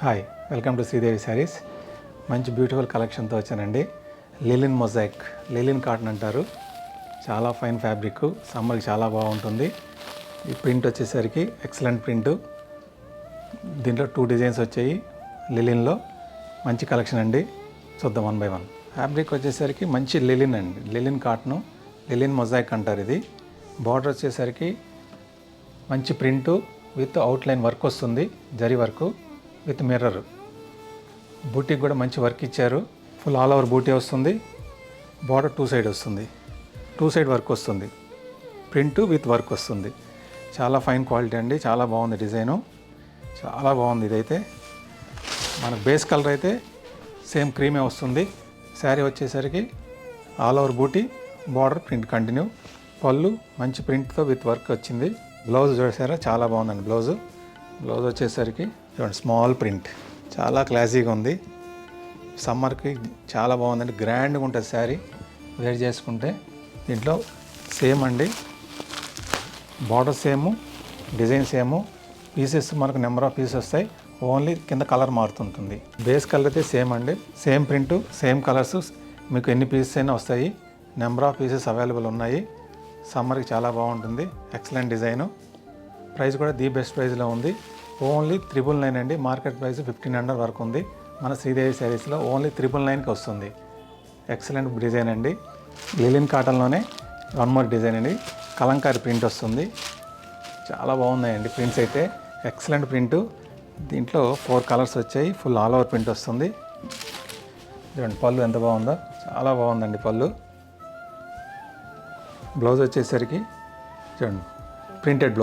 Hi, welcome to Sridevi saris. మంచి beautiful కలెక్షన్తో వచ్చానండి. లిలిన్ mosaic, లిలిన్ cotton అంటారు. చాలా ఫైన్ ఫ్యాబ్రిక్, సమ్మర్కి చాలా బాగుంటుంది. ఈ ప్రింట్ వచ్చేసరికి ఎక్సలెంట్ ప్రింట్. దీంట్లో 2 డిజైన్స్ వచ్చాయి. లిలిన్లో మంచి కలెక్షన్ అండి. చూద్దాం 1 బై 1. ఫ్యాబ్రిక్ వచ్చేసరికి మంచి లిలిన్ అండి, లిలిన్ కాటను, లిలిన్ మొజాయిక్ అంటారు. ఇది బార్డర్ వచ్చేసరికి మంచి ప్రింటు విత్ అవుట్లైన్ వర్క్ వస్తుంది, జరీ వర్క్ విత్ మిర్రర్. బూటీకి కూడా మంచి వర్క్ ఇచ్చారు. ఫుల్ ఆల్ ఓవర్ బూటీ వస్తుంది. బార్డర్ 2 సైడ్ వస్తుంది, 2 సైడ్ వర్క్ వస్తుంది. ప్రింట్ విత్ వర్క్ వస్తుంది. చాలా ఫైన్ క్వాలిటీ అండి, చాలా బాగుంది. డిజైను చాలా బాగుంది. ఇదైతే మన బేస్ కలర్ అయితే సేమ్ క్రీమే వస్తుంది. శారీ వచ్చేసరికి ఆల్ ఓవర్ బూటీ, బార్డర్ ప్రింట్ కంటిన్యూ. పళ్ళు మంచి ప్రింట్తో విత్ వర్క్ వచ్చింది. బ్లౌజ్ చూసారా, చాలా బాగుందండి. బ్లౌజ్ వచ్చేసరికి చూడండి, స్మాల్ ప్రింట్, చాలా క్లాసీగా ఉంది. సమ్మర్కి చాలా బాగుందండి, గ్రాండ్గా ఉంటుంది శారీ వేర్ చేసుకుంటే. దీంట్లో సేమ్ అండి, border same, design same, pieces మనకు నెంబర్ ఆఫ్ పీసెస్ వస్తాయి. ఓన్లీ కింద కలర్ మారుతుంటుంది. బేస్ కలర్ అయితే సేమ్ అండి, సేమ్ ప్రింటు, సేమ్ కలర్స్. మీకు ఎన్ని పీసెస్ అయినా వస్తాయి. నెంబర్ ఆఫ్ పీసెస్ అవైలబుల్ ఉన్నాయి. సమ్మర్కి చాలా బాగుంటుంది. Excellent design. ప్రైస్ కూడా ది బెస్ట్ ప్రైస్లో ఉంది. ఓన్లీ 999 అండి. మార్కెట్ ప్రైస్ 1500 వరకు ఉంది. మన శ్రీదేవి శారీస్లో ఓన్లీ 999కి వస్తుంది. ఎక్సలెంట్ డిజైన్ అండి. లిలిన్ కాటన్లోనే 1 మోర్ డిజైన్ అండి. కలంకారీ ప్రింట్ వస్తుంది. చాలా బాగున్నాయండి ప్రింట్స్ అయితే, ఎక్సలెంట్ ప్రింటు. దీంట్లో 4 కలర్స్ వచ్చాయి. ఫుల్ ఆల్ ఓవర్ ప్రింట్ వస్తుంది. చూడండి పళ్ళు ఎంత బాగుందో, చాలా బాగుందండి పళ్ళు. బ్లౌజ్ వచ్చేసరికి చూడండి, ప్రింటెడ్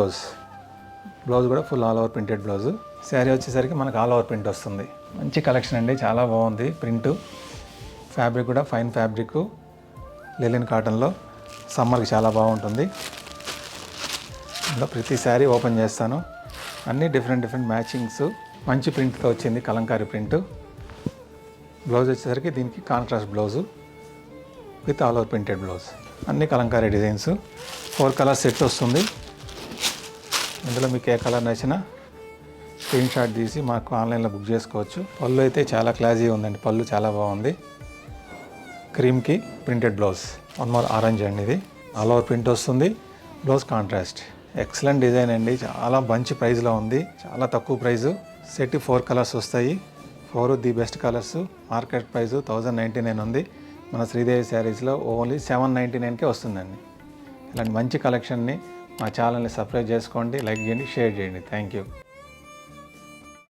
బ్లౌజ్ కూడా full all over printed blouse. Sari వచ్చేసరికి మనకు ఆల్ ఓవర్ ప్రింట్ వస్తుంది. మంచి కలెక్షన్ అండి, చాలా బాగుంది ప్రింటు. ఫ్యాబ్రిక్ కూడా ఫైన్ ఫ్యాబ్రిక్, లిలిన్ కాటన్లో. సమ్మర్కి చాలా బాగుంటుంది. ఇందులో ప్రతి శారీ ఓపెన్ చేస్తాను. అన్నీ డిఫరెంట్ మ్యాచింగ్స్. మంచి ప్రింట్తో వచ్చింది, కలంకారీ ప్రింటు. బ్లౌజ్ వచ్చేసరికి దీనికి contrast blouse with all over printed blouse. అన్ని కలంకారీ డిజైన్స్. 4 కలర్స్ సెట్ వస్తుంది. ఇందులో మీకు ఏ కలర్ నచ్చినా స్క్రీన్ షాట్ తీసి మాకు ఆన్లైన్లో బుక్ చేసుకోవచ్చు. పళ్ళు అయితే చాలా క్లాసీగా ఉందండి, పళ్ళు చాలా బాగుంది. క్రీమ్కి ప్రింటెడ్ బ్లౌజ్. 1 మోర్ ఆరెంజ్ అండి. ఇది ఆల్ ఓవర్ ప్రింట్ వస్తుంది. Blouse contrast. ఎక్సలెంట్ డిజైన్ అండి, చాలా మంచి ప్రైస్లో ఉంది. చాలా తక్కువ ప్రైజు. సెట్ 4 కలర్స్ వస్తాయి. 4 the best colours. Market price 1099 ఉంది. మన శ్రీదేవి శారీస్లో ఓన్లీ 799కే వస్తుందండి. ఇలాంటి మంచి కలెక్షన్ని మా ఛానల్ని సబ్స్క్రైబ్ చేసుకోండి, లైక్ చేయండి, షేర్ చేయండి. Thank you.